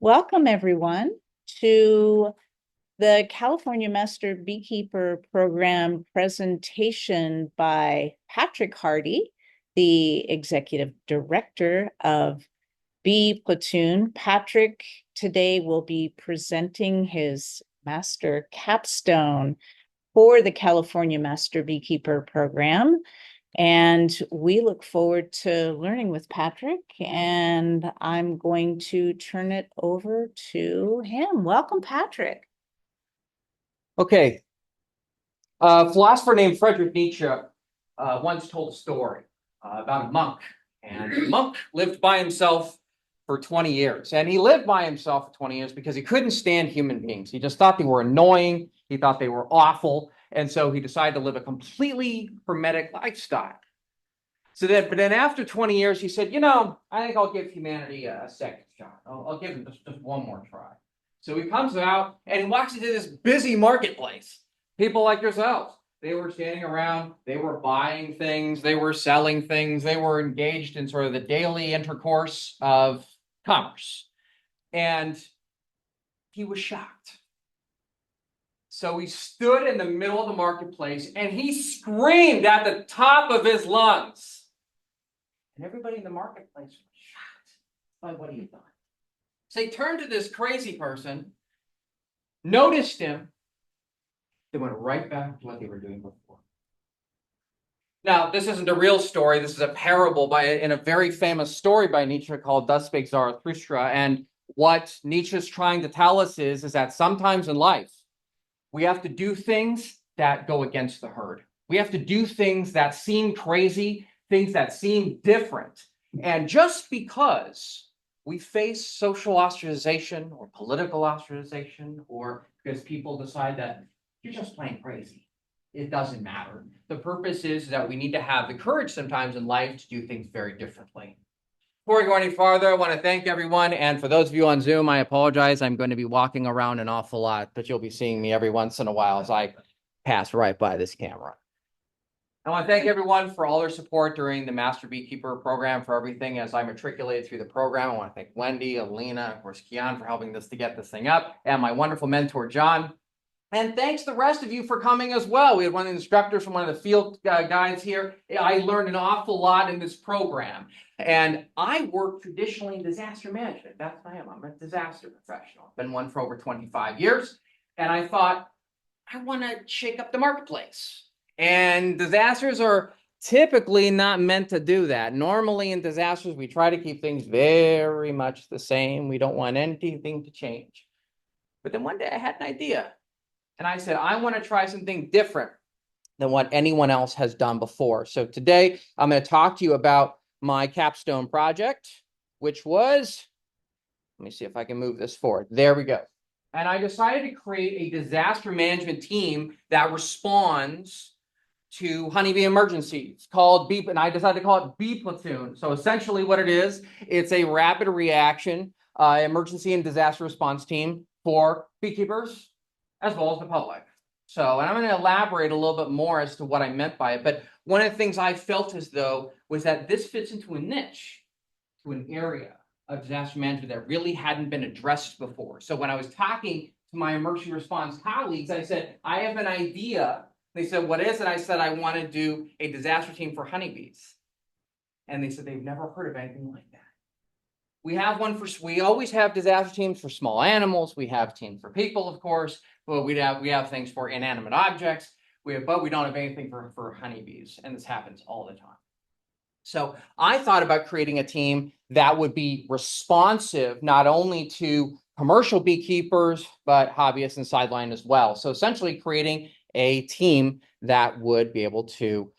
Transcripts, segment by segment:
Welcome, everyone, to the California Master Beekeeper Program presentation by Patrick Hardy, the Executive Director of Bee Platoon. Patrick today will be presenting his master capstone for the California Master Beekeeper Program. And we look forward to learning with Patrick, and I'm going to turn it over to him. Welcome, Patrick. Okay. A philosopher named Friedrich Nietzsche once told a story about a monk. And the monk lived by himself for 20 years. And he lived by himself for 20 years because he couldn't stand human beings. He just thought they were annoying. He thought they were awful. And so he decided to live a completely hermetic lifestyle. But then after 20 years, he said, I think I'll give humanity a second shot. I'll give them just one more try. So he comes out and he walks into this busy marketplace. People like yourselves, they were standing around, they were buying things, they were selling things, they were engaged in sort of the daily intercourse of commerce. And he was shocked. So he stood in the middle of the marketplace and he screamed at the top of his lungs. And everybody in the marketplace was shocked by what he had done. So they turned to this crazy person, noticed him, they went right back to what they were doing before. Now, this isn't a real story. This is a parable in a very famous story by Nietzsche called Thus Spake Zarathustra. And what Nietzsche's trying to tell us is that sometimes in life, we have to do things that go against the herd. We have to do things that seem crazy, things that seem different. And just because we face social ostracization or political ostracization, or because people decide that you're just plain crazy, it doesn't matter. The purpose is that we need to have the courage sometimes in life to do things very differently. Before we go any farther, I want to thank everyone. And for those of you on Zoom, I apologize. I'm going to be walking around an awful lot, but you'll be seeing me every once in a while as I pass right by this camera. I want to thank everyone for all their support during the Master Beekeeper program, for everything as I matriculated through the program. I want to thank Wendy, Alina, of course, Kian for helping us to get this thing up, and my wonderful mentor, John. And thanks the rest of you for coming as well. We had one of the instructors from one of the field guides here. I learned an awful lot in this program. And I work traditionally in disaster management. That's what I am. I'm a disaster professional. I've been one for over 25 years. And I thought, I want to shake up the marketplace. And disasters are typically not meant to do that. Normally in disasters, we try to keep things very much the same. We don't want anything to change. But then one day I had an idea. And I said, I want to try something different than what anyone else has done before. So today I'm going to talk to you about my capstone project, which was, let me see if I can move this forward. There we go. And I decided to create a disaster management team that responds to honeybee emergencies called Bee, and I decided to call it Bee Platoon. So essentially what it is, it's a rapid reaction emergency and disaster response team for beekeepers as well as the public. So, and I'm going to elaborate a little bit more as to what I meant by it. But one of the things I felt as though was that this fits into a niche, to an area of disaster management that really hadn't been addressed before. So when I was talking to my emergency response colleagues, I said, I have an idea. They said, what is it? I said, I want to do a disaster team for honeybees. And they said, they've never heard of anything like that. We always have disaster teams for small animals. We have teams for people, of course, but we have things for inanimate objects. But we don't have anything for honeybees. And this happens all the time. So I thought about creating a team that would be responsive not only to commercial beekeepers, but hobbyists and sideline as well. So essentially creating a team that would be able to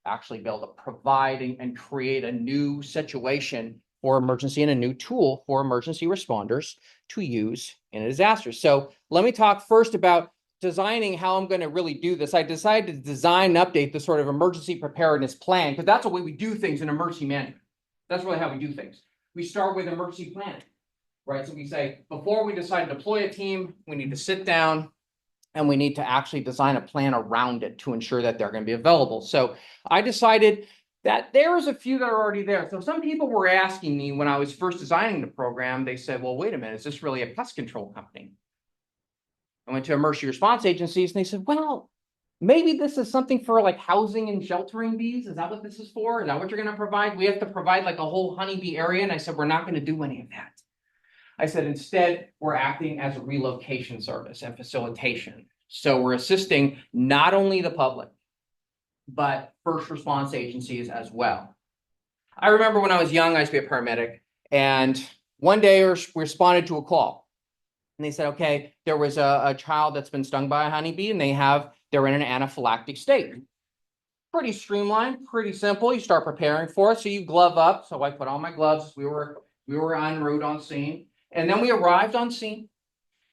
actually be able to provide and create a new situation for emergency and a new tool for emergency responders to use in a disaster. So let me talk first about designing how I'm going to really do this. I decided to design and update the sort of emergency preparedness plan, because that's the way we do things in emergency management. That's really how we do things. We start with emergency planning, right? So we say, before we decide to deploy a team, we need to sit down and we need to actually design a plan around it to ensure that they're going to be available. So I decided that there is a few that are already there. So some people were asking me when I was first designing the program, they said, well, wait a minute, is this really a pest control company? I went to emergency response agencies and they said, well, maybe this is something for like housing and sheltering bees. Is that what this is for? Is that what you're going to provide? We have to provide like a whole honeybee area. And I said, we're not going to do any of that. I said, instead, we're acting as a relocation service and facilitation. So we're assisting not only the public, but first response agencies as well. I remember when I was young, I used to be a paramedic, and one day we responded to a call. And they said, okay, there was a child that's been stung by a honeybee, and they're in an anaphylactic state. Pretty streamlined, pretty simple. You start preparing for it. So you glove up. So I put on my gloves. We were en route on scene. And then we arrived on scene.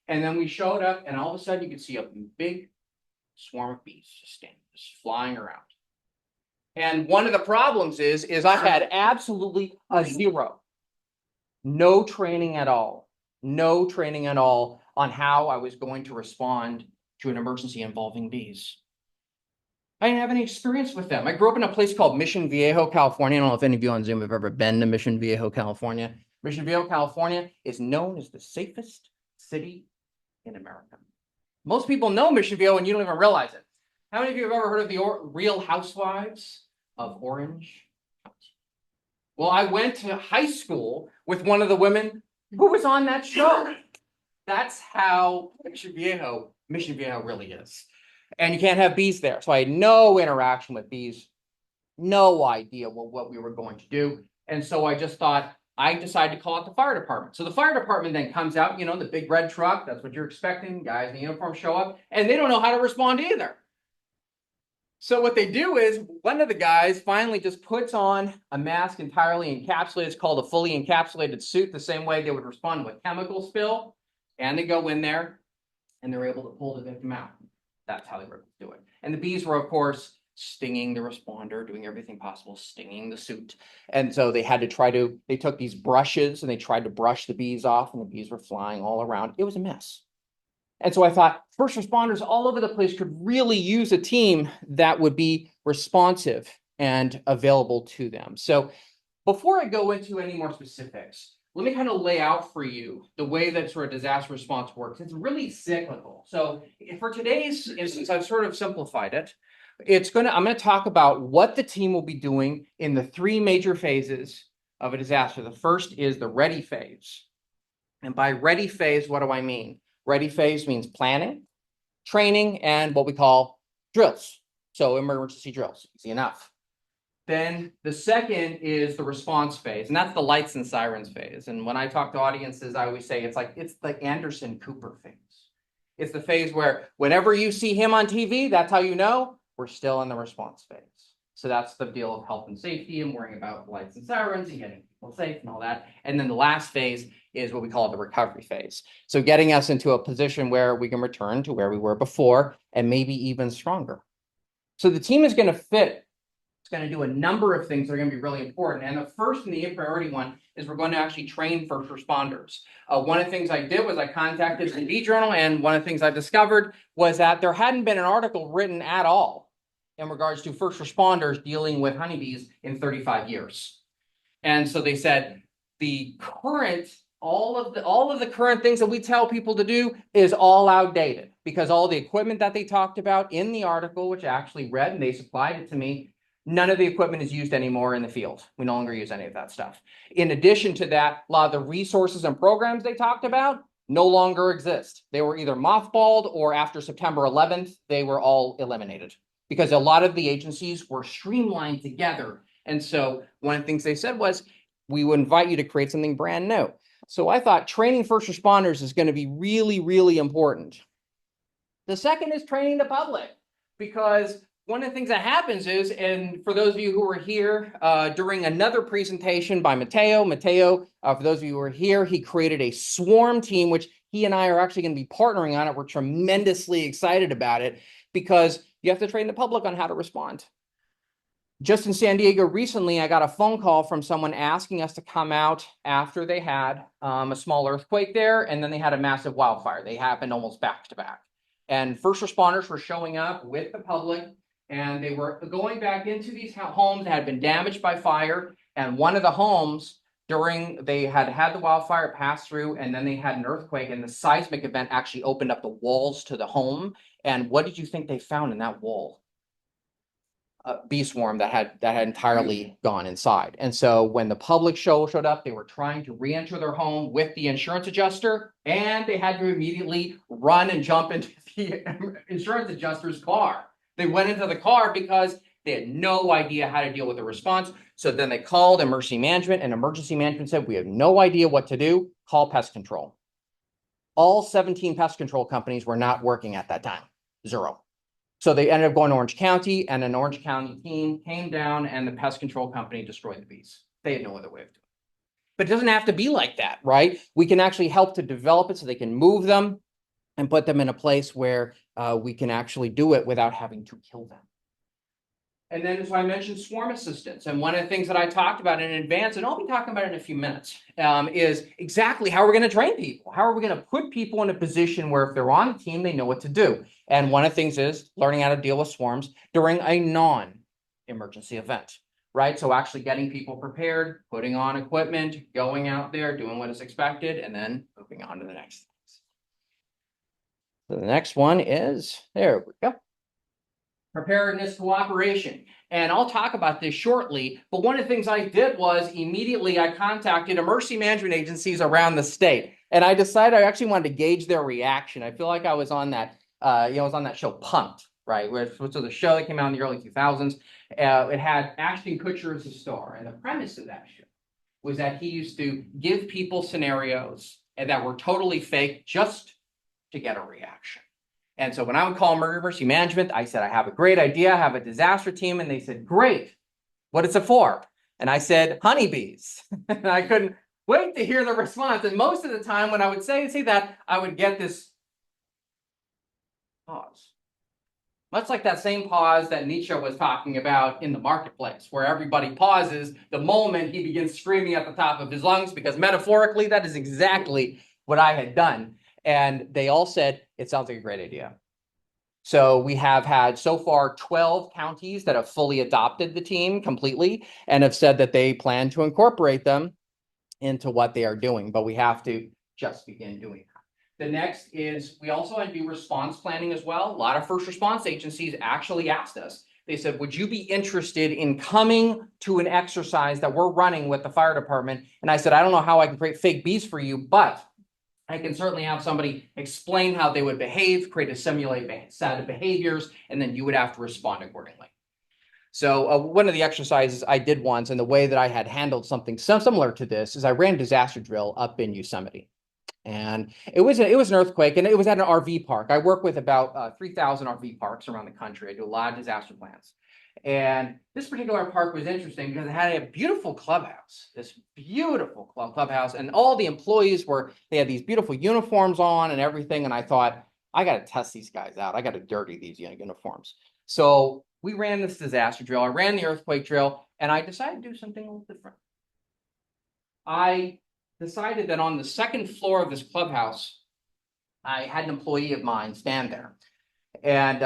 And then we showed up, and all of a sudden you could see a big swarm of bees just flying around. And one of the problems is I had absolutely a zero. No training at all. No training at all on how I was going to respond to an emergency involving bees. I didn't have any experience with them. I grew up in a place called Mission Viejo, California. I don't know if any of you on Zoom have ever been to Mission Viejo, California. Mission Viejo, California is known as the safest city in America. Most people know Mission Viejo and you don't even realize it. How many of you have ever heard of the Real Housewives of Orange County? Well, I went to high school with one of the women who was on that show. That's how Mission Viejo really is. And you can't have bees there. So I had no interaction with bees, no idea what we were going to do. And so I decided to call out the fire department. So the fire department then comes out, the big red truck. That's what you're expecting. Guys in uniform show up, and they don't know how to respond either. So what they do is one of the guys finally just puts on a mask entirely encapsulated. It's called a fully encapsulated suit, the same way they would respond to a chemical spill. And they go in there and they're able to pull the victim out. That's how they were able to do it. And the bees were, of course, stinging the responder, doing everything possible, stinging the suit. And so they took these brushes and they tried to brush the bees off, and the bees were flying all around. It was a mess. And so I thought first responders all over the place could really use a team that would be responsive and available to them. So before I go into any more specifics, let me kind of lay out for you the way that sort of disaster response works. It's really cyclical. So for today's instance, I've sort of simplified it. I'm going to talk about what the team will be doing in the three major phases of a disaster. The first is the ready phase. And by ready phase, what do I mean? Ready phase means planning, training, and what we call drills. So emergency drills, easy enough. Then the second is the response phase, and that's the lights and sirens phase. And when I talk to audiences, I always say it's the Anderson Cooper phase. It's the phase where whenever you see him on TV, that's how you know we're still in the response phase. So that's the deal of health and safety and worrying about lights and sirens and getting people safe and all that. And then the last phase is what we call the recovery phase. So getting us into a position where we can return to where we were before and maybe even stronger. So the team is going to fit. It's going to do a number of things that are going to be really important. And the first and the priority one is we're going to actually train first responders. One of the things I did was I contacted the Bee Journal, and one of the things I discovered was that there hadn't been an article written at all in regards to first responders dealing with honeybees in 35 years. And so they said all of the current things that we tell people to do is all outdated, because all the equipment that they talked about in the article, which I actually read and they supplied it to me, none of the equipment is used anymore in the field. We no longer use any of that stuff. In addition to that, a lot of the resources and programs they talked about no longer exist. They were either mothballed, or after September 11th, they were all eliminated because a lot of the agencies were streamlined together. And so one of the things they said was, we would invite you to create something brand new. So I thought training first responders is going to be really, really important. The second is training the public, because one of the things that happens is, and for those of you who were here during another presentation by Mateo, for those of you who were here, he created a swarm team, which he and I are actually going to be partnering on it. We're tremendously excited about it because you have to train the public on how to respond. Just in San Diego recently, I got a phone call from someone asking us to come out after they had a small earthquake there, and then they had a massive wildfire. They happened almost back to back. And first responders were showing up with the public And they were going back into these homes that had been damaged by fire. And one of the homes they had the wildfire pass through, and then they had an earthquake, and the seismic event actually opened up the walls to the home. And what did you think they found in that wall? A bee swarm that had entirely gone inside. And so when the public showed up, they were trying to re-enter their home with the insurance adjuster, and they had to immediately run and jump into the insurance adjuster's car. They went into the car because they had no idea how to deal with the response. So then they called emergency management, and emergency management said, we have no idea what to do. Call pest control. All 17 pest control companies were not working at that time. Zero. So they ended up going to Orange County, and an Orange County team came down, and the pest control company destroyed the bees. They had no other way of doing it. But it doesn't have to be like that, right? We can actually help to develop it so they can move them and put them in a place where we can actually do it without having to kill them. And then, so I mentioned swarm assistance. And one of the things that I talked about in advance, and I'll be talking about it in a few minutes, is exactly how we're going to train people. How are we going to put people in a position where if they're on the team, they know what to do? And one of the things is learning how to deal with swarms during a non-emergency event, right? So actually getting people prepared, putting on equipment, going out there, doing what is expected, and then moving on to the next things. So the next one is, there we go. Preparedness cooperation. And I'll talk about this shortly, but one of the things I did was immediately I contacted emergency management agencies around the state. And I decided I actually wanted to gauge their reaction. I feel like I was on that, I was on that show Punk'd, right? Which was a show that came out in the early 2000s. It had Ashton Kutcher as a star. And the premise of that show was that he used to give people scenarios that were totally fake just to get a reaction. And so when I would call emergency management, I said, I have a great idea. I have a disaster team. And they said, great. What is it for? And I said, honeybees. And I couldn't wait to hear the response. And most of the time when I would say that, I would get this pause. Much like that same pause that Nietzsche was talking about in the marketplace, where everybody pauses the moment he begins screaming at the top of his lungs, because metaphorically, that is exactly what I had done. And they all said, it sounds like a great idea. So we have had so far 12 counties that have fully adopted the team completely and have said that they plan to incorporate them into what they are doing, but we have to just begin doing that. The next is we also do response planning as well. A lot of first response agencies actually asked us. They said, would you be interested in coming to an exercise that we're running with the fire department? And I said, I don't know how I can create fake bees for you, but I can certainly have somebody explain how they would behave, create a simulated set of behaviors, and then you would have to respond accordingly. So one of the exercises I did once, and the way that I had handled something similar to this, is I ran a disaster drill up in Yosemite. And it was an earthquake, and it was at an RV park. I work with about 3,000 RV parks around the country. I do a lot of disaster plans. And this particular park was interesting because it had a beautiful clubhouse, this beautiful clubhouse. And all the employees they had these beautiful uniforms on and everything. And I thought, I got to test these guys out. I got to dirty these uniforms. So we ran this disaster drill. I ran the earthquake drill, and I decided to do something a little different. I decided that on the second floor of this clubhouse, I had an employee of mine stand there. And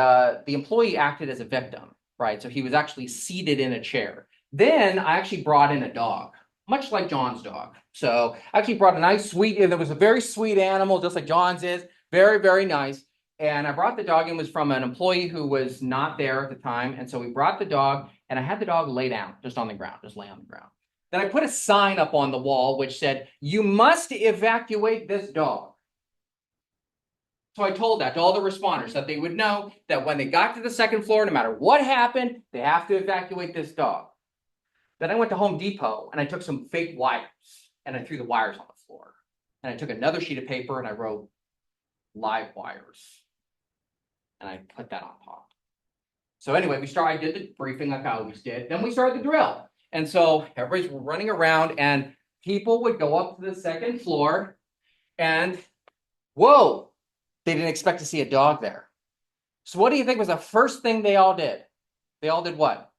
the employee acted as a victim. Right, so he was actually seated in a chair. Then I actually brought in a dog, much like John's dog. So I actually brought a nice, sweet, and it was a very sweet animal, just like John's is, very, very nice. And I brought the dog in, was from an employee who was not there at the time. And so we brought the dog, and I had the dog lay down, just on the ground, just lay on the ground. Then I put a sign up on the wall which said, you must evacuate this dog. So I told that to all the responders, that they would know that when they got to the second floor, no matter what happened, they have to evacuate this dog. Then I went to Home Depot and I took some fake wires and I threw the wires on the floor. And I took another sheet of paper and I wrote live wires. And I put that on top. So anyway, I did the briefing like I always did. Then we started the drill. And so everybody's running around and people would go up to the second floor and whoa, they didn't expect to see a dog there. So what do you think was the first thing they all did? They all did what?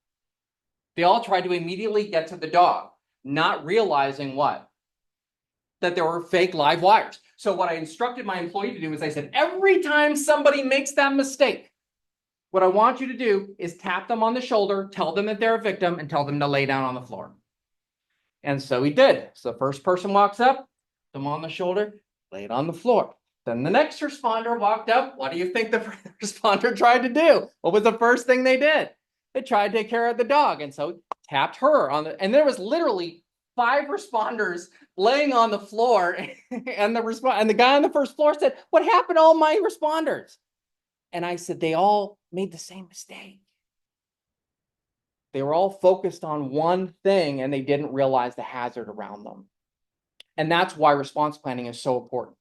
They all tried to immediately get to the dog, not realizing what? That there were fake live wires. So what I instructed my employee to do is I said, every time somebody makes that mistake, What I want you to do is tap them on the shoulder, tell them that they're a victim, and tell them to lay down on the floor. And so he did. So the first person walks up, them on the shoulder, laid on the floor. Then the next responder walked up. What do you think the responder tried to do? What was the first thing they did? They tried to take care of the dog. And so tapped her on the, and there was literally 5 responders laying on the floor. And the guy on the first floor said, "What happened to all my responders?" And I said, they all made the same mistake. They were all focused on one thing and they didn't realize the hazard around them. And that's why response planning is so important.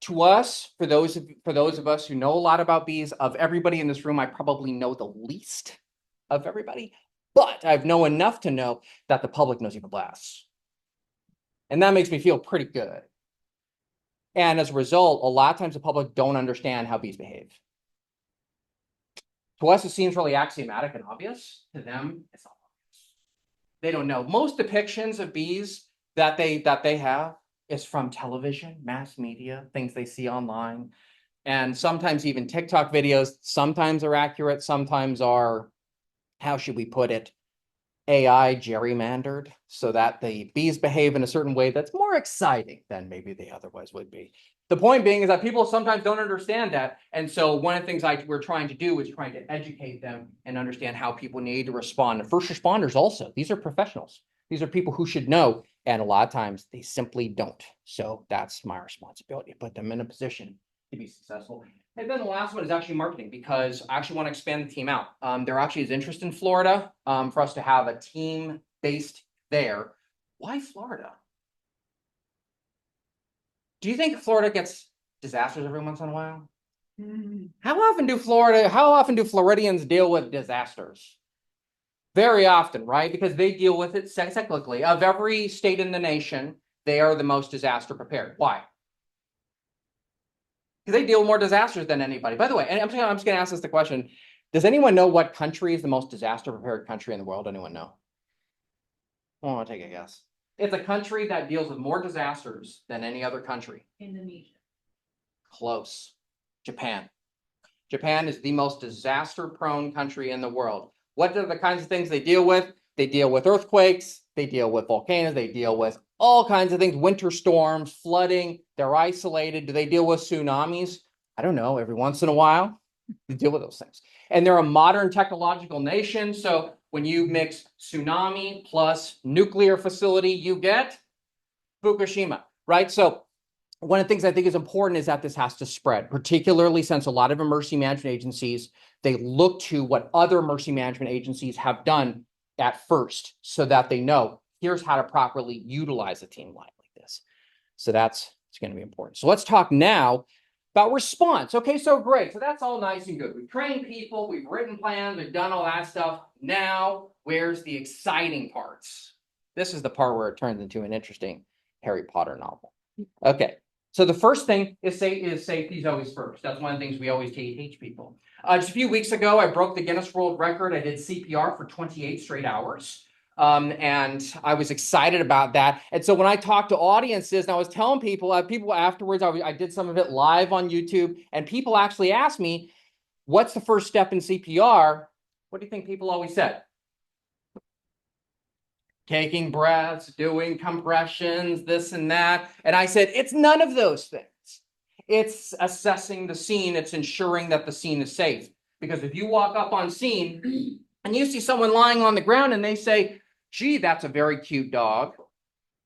To us, for those of us who know a lot about bees, of everybody in this room, I probably know the least of everybody, but I've know enough to know that the public knows even less. And that makes me feel pretty good. And as a result, a lot of times the public don't understand how bees behave. To us, it seems really axiomatic and obvious. To them, it's not obvious. They don't know. Most depictions of bees that they have is from television, mass media, things they see online, and sometimes even TikTok videos. Sometimes are accurate, sometimes are, how should we put it, AI gerrymandered so that the bees behave in a certain way that's more exciting than maybe they otherwise would be. The point being is that people sometimes don't understand that. And so one of the things we're trying to do is trying to educate them and understand how people need to respond. And first responders also, these are professionals. These are people who should know. And a lot of times they simply don't. So that's my responsibility to put them in a position to be successful. And then the last one is actually marketing, because I actually want to expand the team out. There actually is interest in Florida for us to have a team based there. Why Florida? Do you think Florida gets disasters every once in a while? How often do Floridians deal with disasters? Very often, right? Because they deal with it cyclically. Of every state in the nation, they are the most disaster prepared. Why? Because they deal with more disasters than anybody. By the way, and I'm just going to ask this the question. Does anyone know what country is the most disaster prepared country in the world? Anyone know? I want to take a guess. It's a country that deals with more disasters than any other country. Indonesia. Close. Japan. Japan is the most disaster-prone country in the world. What are the kinds of things they deal with? They deal with earthquakes, they deal with volcanoes, they deal with all kinds of things, winter storms, flooding. They're isolated. Do they deal with tsunamis? I don't know. Every once in a while, they deal with those things. And they're a modern technological nation. So when you mix tsunami plus nuclear facility, you get Fukushima, right? So one of the things I think is important is that this has to spread, particularly since a lot of emergency management agencies, they look to what other emergency management agencies have done at first so that they know, here's how to properly utilize a team like this. So it's going to be important. So let's talk now about response. Okay, so great. So that's all nice and good. We've trained people, we've written plans, we've done all that stuff. Now, where's the exciting parts? This is the part where it turns into an interesting Harry Potter novel. Okay. So the first thing is safety is always first. That's one of the things we always teach people. Just a few weeks ago, I broke the Guinness World Record. I did CPR for 28 straight hours. And I was excited about that. And so when I talked to audiences and I was telling people afterwards, I did some of it live on YouTube, and people actually asked me, what's the first step in CPR? What do you think people always said? Taking breaths, doing compressions, this and that. And I said, it's none of those things. It's assessing the scene. It's ensuring that the scene is safe. Because if you walk up on scene and you see someone lying on the ground and they say, gee, that's a very cute dog.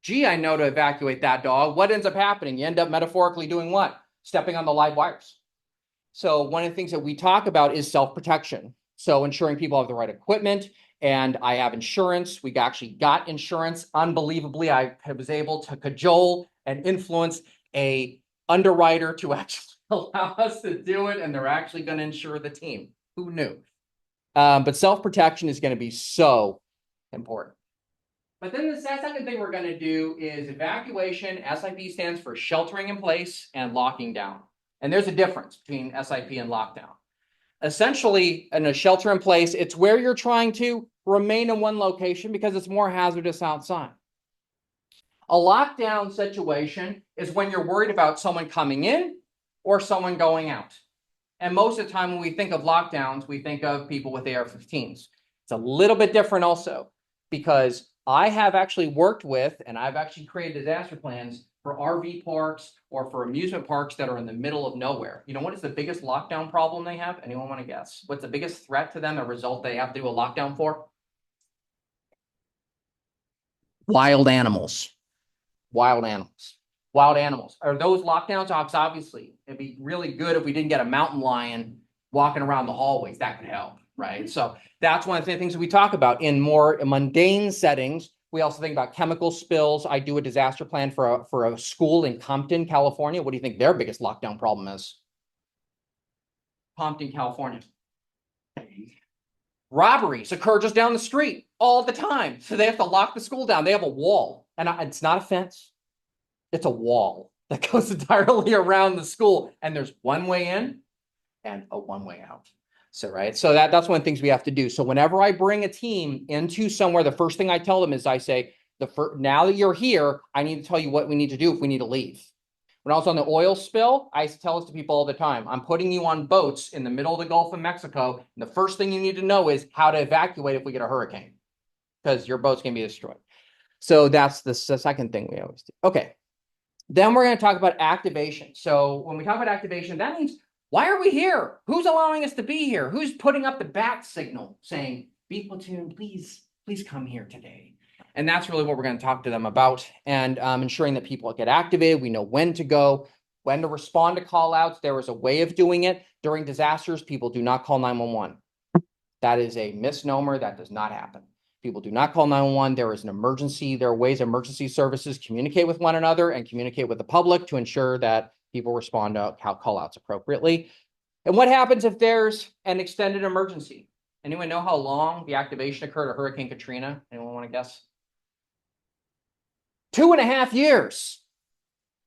Gee, I know to evacuate that dog. What ends up happening? You end up metaphorically doing what? Stepping on the live wires. So one of the things that we talk about is self-protection. So ensuring people have the right equipment. And I have insurance. We actually got insurance. Unbelievably, I was able to cajole and influence a underwriter to actually allow us to do it. And they're actually going to insure the team. Who knew? But self-protection is going to be so important. But then the second thing we're going to do is evacuation. SIP stands for sheltering in place and locking down. And there's a difference between SIP and lockdown. Essentially, in a shelter in place, it's where you're trying to remain in one location because it's more hazardous outside. A lockdown situation is when you're worried about someone coming in or someone going out. And most of the time when we think of lockdowns, we think of people with AR-15s. It's a little bit different also, because I have actually worked with, and I've actually created disaster plans for RV parks or for amusement parks that are in the middle of nowhere. You know what is the biggest lockdown problem they have? Anyone want to guess? What's the biggest threat to them, a result they have to do a lockdown for? Wild animals. Wild animals. Wild animals. Are those lockdowns? Obviously, it'd be really good if we didn't get a mountain lion walking around the hallways. That could help, right? So that's one of the things that we talk about in more mundane settings. We also think about chemical spills. I do a disaster plan for a school in Compton, California. What do you think their biggest lockdown problem is? Compton, California. Robberies occur just down the street all the time. So they have to lock the school down. They have a wall, and it's not a fence. It's a wall that goes entirely around the school, and there's one way in and a one way out. So, right. So that's one of the things we have to do. So whenever I bring a team into somewhere, the first thing I tell them is I say, now that you're here, I need to tell you what we need to do if we need to leave. When I was on the oil spill, I tell this to people all the time. I'm putting you on boats in the middle of the Gulf of Mexico. And the first thing you need to know is how to evacuate if we get a hurricane, because your boat's going to be destroyed. So that's the second thing we always do. Okay. Then we're going to talk about activation. So when we talk about activation, that means, why are we here? Who's allowing us to be here? Who's putting up the bat signal saying, "Be platoon, please come here today"? And that's really what we're going to talk to them about, and ensuring that people get activated. We know when to go, when to respond to call outs. There is a way of doing it. During disasters, people do not call 911. That is a misnomer. That does not happen. People do not call 911. There is an emergency. There are ways emergency services communicate with one another and communicate with the public to ensure that people respond to call outs appropriately. And what happens if there's an extended emergency? Anyone know how long the activation occurred at Hurricane Katrina? Anyone want to guess? 2.5 years.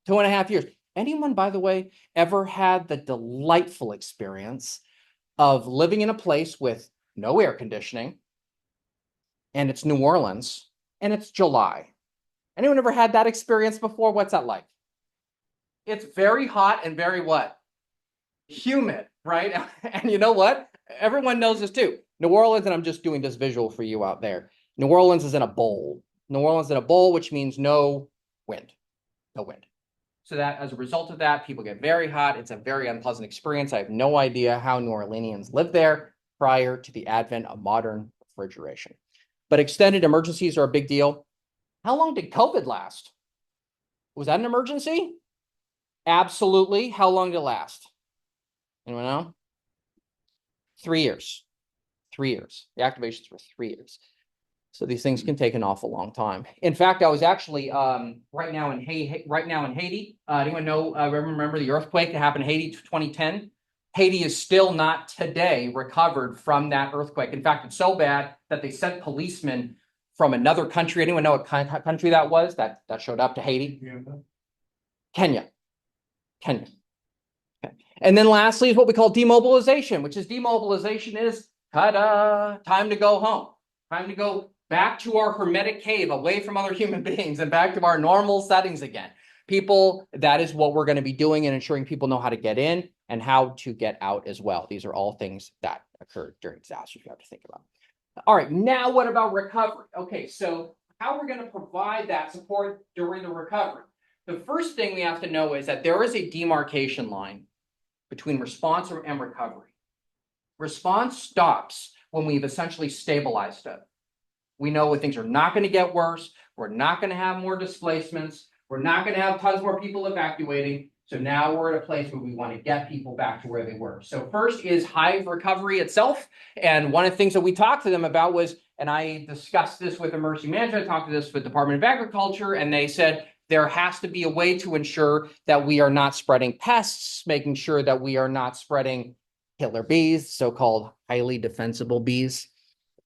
2.5 years. Anyone, by the way, ever had the delightful experience of living in a place with no air conditioning, and it's New Orleans, and it's July? Anyone ever had that experience before? What's that like? It's very hot and very what? Humid, right? And you know what? Everyone knows this too. New Orleans, and I'm just doing this visual for you out there. New Orleans is in a bowl. New Orleans in a bowl, which means no wind. No wind. So that as a result of that, people get very hot. It's a very unpleasant experience. I have no idea how New Orleanians lived there prior to the advent of modern refrigeration. But extended emergencies are a big deal. How long did COVID last? Was that an emergency? Absolutely. How long did it last? Anyone know? 3 years. 3 years. The activations were 3 years. So these things can take an awful long time. In fact, I was actually right now in Haiti. Anyone know? Remember the earthquake that happened in Haiti 2010? Haiti is still not today recovered from that earthquake. In fact, it's so bad that they sent policemen from another country. Anyone know what country that was that showed up to Haiti? Kenya. Okay. And then lastly is what we call demobilization, which is demobilization is ta-da, time to go home. Time to go back to our hermetic cave, away from other human beings, and back to our normal settings again. People, that is what we're going to be doing, and ensuring people know how to get in and how to get out as well. These are all things that occur during disasters you have to think about. All right, now what about recovery? Okay, so how we're going to provide that support during the recovery. The first thing we have to know is that there is a demarcation line between response and recovery. Response stops when we've essentially stabilized it. We know when things are not going to get worse. We're not going to have more displacements. We're not going to have tons more people evacuating. So now we're at a place where we want to get people back to where they were. So first is hive recovery itself. And one of the things that we talked to them about was, and I discussed this with emergency management, I talked to this with the Department of Agriculture, and they said there has to be a way to ensure that we are not spreading pests, making sure that we are not spreading killer bees, so-called highly defensible bees.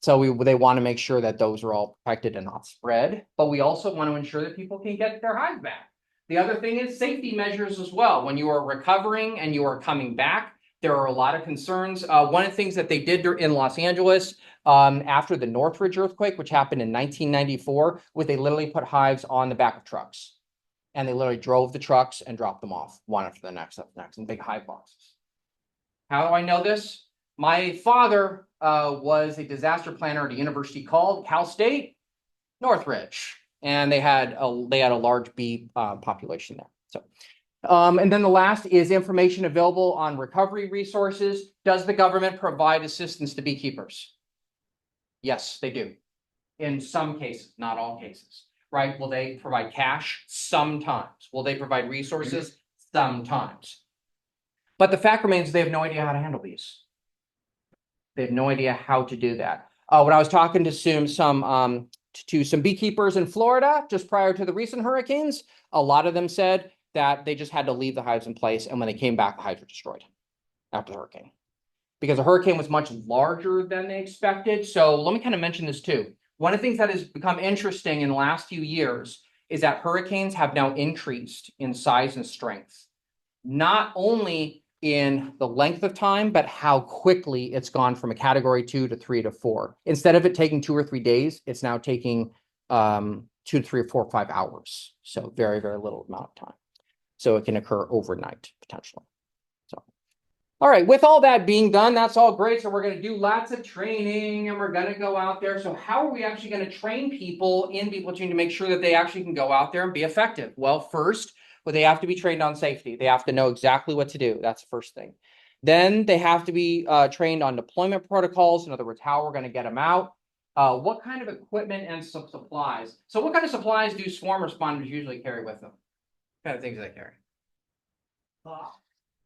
So they want to make sure that those are all protected and not spread. But we also want to ensure that people can get their hive back. The other thing is safety measures as well. When you are recovering and you are coming back, there are a lot of concerns. One of the things that they did in Los Angeles after the Northridge earthquake, which happened in 1994, was they literally put hives on the back of trucks. And they literally drove the trucks and dropped them off one after the next, in big hive boxes. How do I know this? My father was a disaster planner at a university called Cal State Northridge, and they had a large bee population there. So, and then the last is information available on recovery resources. Does the government provide assistance to beekeepers? Yes, they do. In some cases, not all cases, right? Will they provide cash? Sometimes. Will they provide resources? Sometimes. But the fact remains they have no idea how to handle these. They have no idea how to do that. When I was talking to some beekeepers in Florida just prior to the recent hurricanes, a lot of them said that they just had to leave the hives in place, and when they came back, the hives were destroyed after the hurricane because the hurricane was much larger than they expected. So let me kind of mention this too. One of the things that has become interesting in the last few years is that hurricanes have now increased in size and strength, not only in the length of time, but how quickly it's gone from a category 2 to 3 to 4. Instead of it taking 2 or 3 days, it's now taking 2 to 3 or 4 or 5 hours. So very, very little amount of time. So it can occur overnight potentially. So, all right, with all that being done, that's all great. So we're going to do lots of training and we're going to go out there. So how are we actually going to train people in bee platoon to make sure that they actually can go out there and be effective? Well, first, they have to be trained on safety. They have to know exactly what to do. That's the first thing. Then they have to be trained on deployment protocols. In other words, how we're going to get them out. What kind of equipment and supplies? So what kind of supplies do swarm responders usually carry with them? What kind of things do they carry?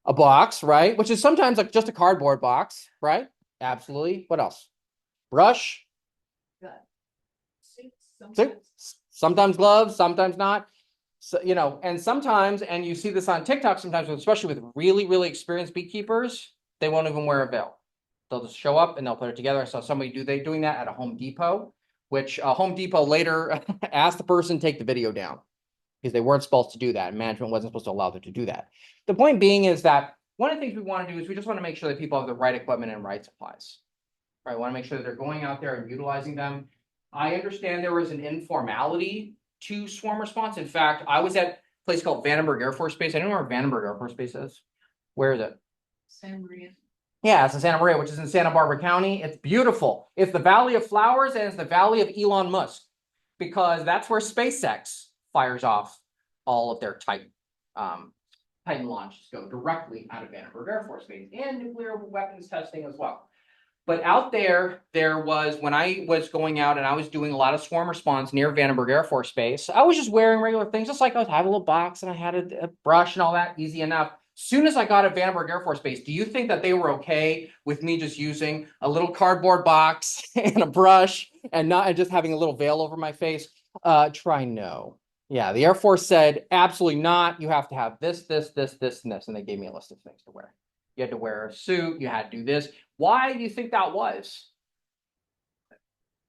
A box, right? Which is sometimes like just a cardboard box, right? Absolutely. What else? Brush. Sometimes gloves, sometimes not. So, you know, and sometimes, and you see this on TikTok sometimes, especially with really, really experienced beekeepers, they won't even wear a veil. They'll just show up and they'll put it together. I saw somebody doing that at a Home Depot, which Home Depot later asked the person to take the video down because they weren't supposed to do that. And management wasn't supposed to allow them to do that. The point being is that one of the things we want to do is we just want to make sure that people have the right equipment and right supplies. Right? We want to make sure that they're going out there and utilizing them. I understand there was an informality to swarm response. In fact, I was at a place called Vandenberg Air Force Base. I don't know where Vandenberg Air Force Base is. Where is it? Santa Maria. Yeah, it's in Santa Maria, which is in Santa Barbara County. It's beautiful. It's the Valley of Flowers and it's the Valley of Elon Musk because that's where SpaceX fires off all of their Titan launches go directly out of Vandenberg Air Force Base and nuclear weapons testing as well. But out there was, when I was going out and I was doing a lot of swarm response near Vandenberg Air Force Base, I was just wearing regular things, just like I had a little box and I had a brush and all that, easy enough. Soon as I got at Vandenberg Air Force Base, do you think that they were okay with me just using a little cardboard box and a brush and just having a little veil over my face? Try no. Yeah, the Air Force said, absolutely not. You have to have this, this, this, this, and this. And they gave me a list of things to wear. You had to wear a suit. You had to do this. Why do you think that was?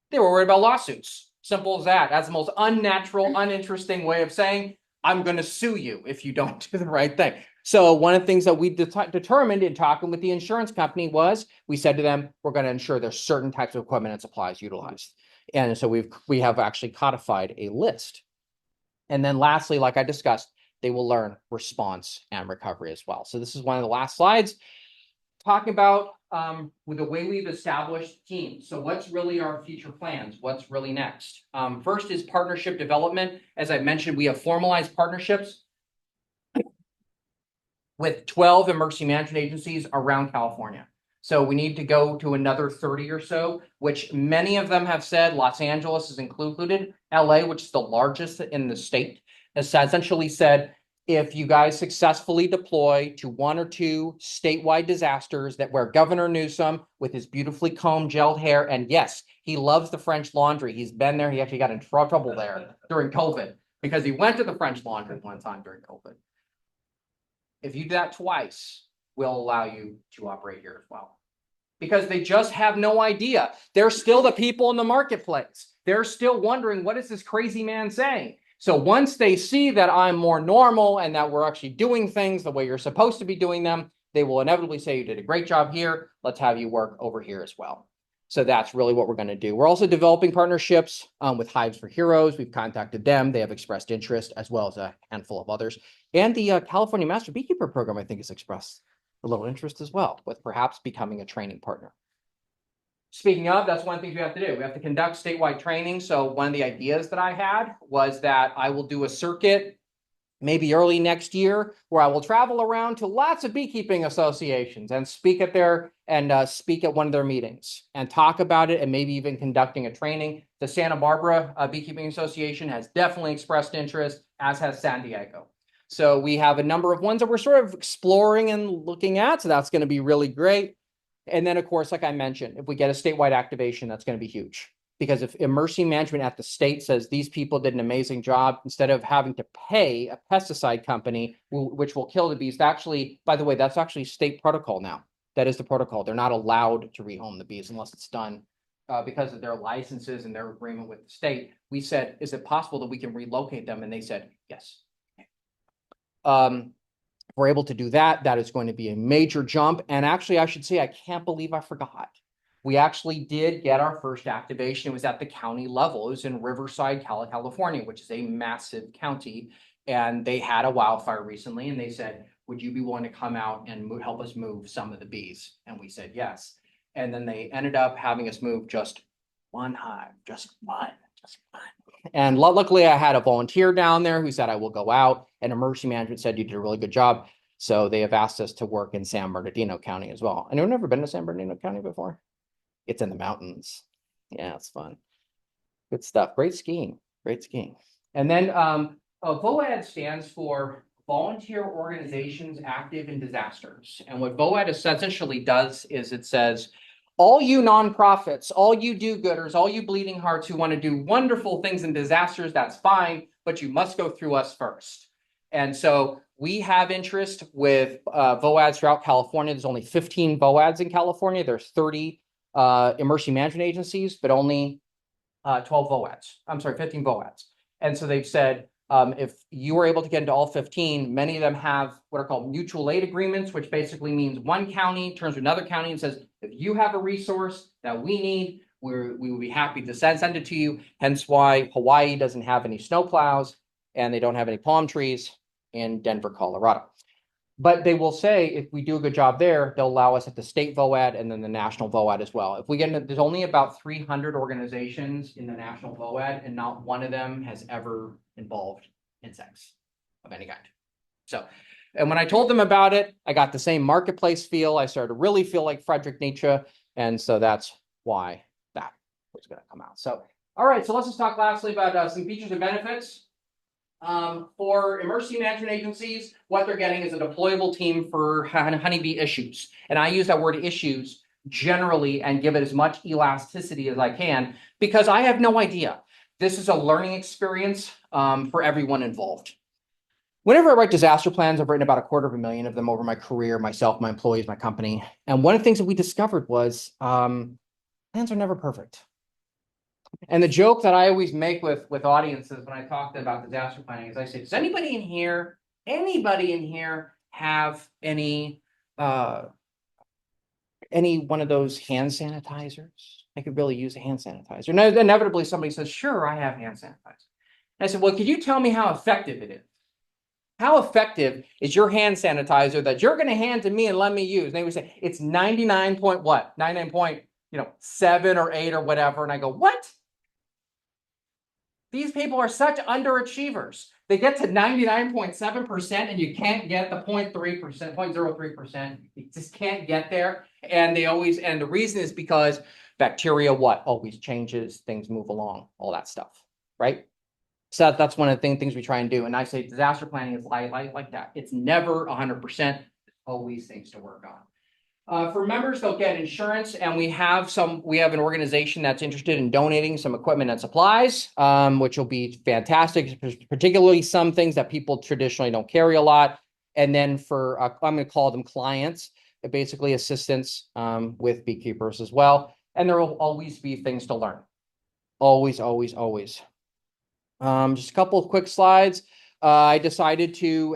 They were worried about lawsuits. Simple as that. That's the most unnatural, uninteresting way of saying, I'm going to sue you if you don't do the right thing. So one of the things that we determined in talking with the insurance company was we said to them, we're going to ensure there's certain types of equipment and supplies utilized. And so we have actually codified a list. And then lastly, like I discussed, they will learn response and recovery as well. So this is one of the last slides talking about with the way we've established teams. So what's really our future plans? What's really next? First is partnership development. As I mentioned, we have formalized partnerships with 12 emergency management agencies around California. So we need to go to another 30 or so, which many of them have said, Los Angeles is included, LA, which is the largest in the state, has essentially said, if you guys successfully deploy to 1 or 2 statewide disasters that where Governor Newsom with his beautifully combed gelled hair, and yes, he loves the French Laundry. He's been there. He actually got in trouble there during COVID because he went to the French Laundry one time during COVID. If you do that twice, we'll allow you to operate here as well. Because they just have no idea. They're still the people in the marketplace. They're still wondering, what is this crazy man saying? So once they see that I'm more normal and that we're actually doing things the way you're supposed to be doing them, they will inevitably say, you did a great job here. Let's have you work over here as well. So that's really what we're going to do. We're also developing partnerships with Hives for Heroes. We've contacted them. They have expressed interest, as well as a handful of others. And the California Master Beekeeper program, I think, has expressed a little interest as well with perhaps becoming a training partner. Speaking of, that's one of the things we have to do. We have to conduct statewide training. So one of the ideas that I had was that I will do a circuit maybe early next year where I will travel around to lots of beekeeping associations and speak at speak at one of their meetings and talk about it, and maybe even conducting a training. The Santa Barbara Beekeeping Association has definitely expressed interest, as has San Diego. So we have a number of ones that we're sort of exploring and looking at. So that's going to be really great. And then, of course, like I mentioned, if we get a statewide activation, that's going to be huge. Because if emergency management at the state says these people did an amazing job, instead of having to pay a pesticide company, which will kill the bees, actually, by the way, that's actually state protocol now. That is the protocol. They're not allowed to rehome the bees unless it's done because of their licenses and their agreement with the state. We said, is it possible that we can relocate them? And they said, yes. If we're able to do that, that is going to be a major jump. And actually, I should say, I can't believe I forgot. We actually did get our first activation. It was at the county level. It was in Riverside, California, which is a massive county. And they had a wildfire recently. And they said, would you be willing to come out and help us move some of the bees? And we said, yes. And then they ended up having us move just one hive, just one. And luckily, I had a volunteer down there who said, I will go out. And emergency management said, you did a really good job. So they have asked us to work in San Bernardino County as well. And I've never been to San Bernardino County before. It's in the mountains. Yeah, it's fun. Good stuff. Great skiing. Great skiing. And then VOAD stands for Volunteer Organizations Active in Disasters. And what VOAD essentially does is it says, all you nonprofits, all you do-gooders, all you bleeding hearts who want to do wonderful things in disasters, that's fine, but you must go through us first. And so we have interest with VOADs throughout California. There's only 15 VOADs in California. There's 30 emergency management agencies, but only 12 VOADs. I'm sorry, 15 VOADs. And so they've said, if you were able to get into all 15, many of them have what are called mutual aid agreements, which basically means one county turns to another county and says, if you have a resource that we need, we will be happy to send it to you. Hence why Hawaii doesn't have any snowplows and they don't have any palm trees in Denver, Colorado. But they will say, if we do a good job there, they'll allow us at the state VOAD and then the national VOAD as well. If we get into, there's only about 300 organizations in the national VOAD, and not one of them has ever involved insects of any kind. So, and when I told them about it, I got the same marketplace feel. I started to really feel like Friedrich Nietzsche. And so that's why that was going to come out. So, all right, so let's just talk lastly about some features and benefits. For emergency management agencies, what they're getting is a deployable team for honeybee issues. And I use that word issues generally and give it as much elasticity as I can, because I have no idea. This is a learning experience for everyone involved. Whenever I write disaster plans, I've written about 250,000 of them over my career, myself, my employees, my company. And one of the things that we discovered was plans are never perfect. And the joke that I always make with audiences when I talk about disaster planning is I say, does anybody in here have any one of those hand sanitizers? I could really use a hand sanitizer. And inevitably somebody says, sure, I have hand sanitizer. And I said, well, could you tell me how effective it is? How effective is your hand sanitizer that you're going to hand to me and let me use? And they would say, it's 99 point what? 99.7 or 8 or whatever. And I go, what? These people are such underachievers. They get to 99.7% and you can't get the 0.3%, 0.03%. You just can't get there. And the reason is because bacteria always changes, things move along, all that stuff, right? So that's one of the things we try and do. And I say disaster planning is like that. It's never 100%, always things to work on. For members, they'll get insurance, and we have an organization that's interested in donating some equipment and supplies, which will be fantastic, particularly some things that people traditionally don't carry a lot. And then for, I'm going to call them clients, basically assistance with beekeepers as well. And there will always be things to learn. Always, always, always. Just a couple of quick slides. Why I decided to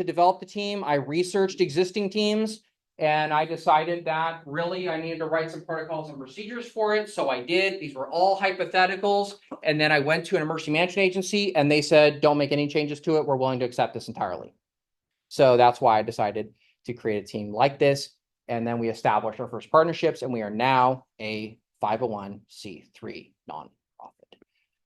develop the team. I researched existing teams. And I decided that really I needed to write some protocols and procedures for it. So I did. These were all hypotheticals. And then I went to an emergency management agency and they said, don't make any changes to it. We're willing to accept this entirely. So that's why I decided to create a team like this. And then we established our first partnerships, and we are now a 501c3 nonprofit.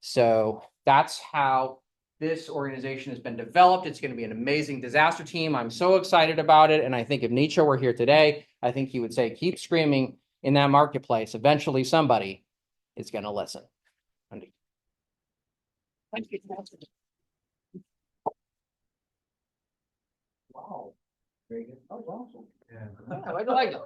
So that's how this organization has been developed. It's going to be an amazing disaster team. I'm so excited about it. And I think if Nietzsche were here today, I think he would say, keep screaming in that marketplace. Eventually somebody is going to listen. Thank you. Wow. Very good. Oh, awesome. Yeah. I like it.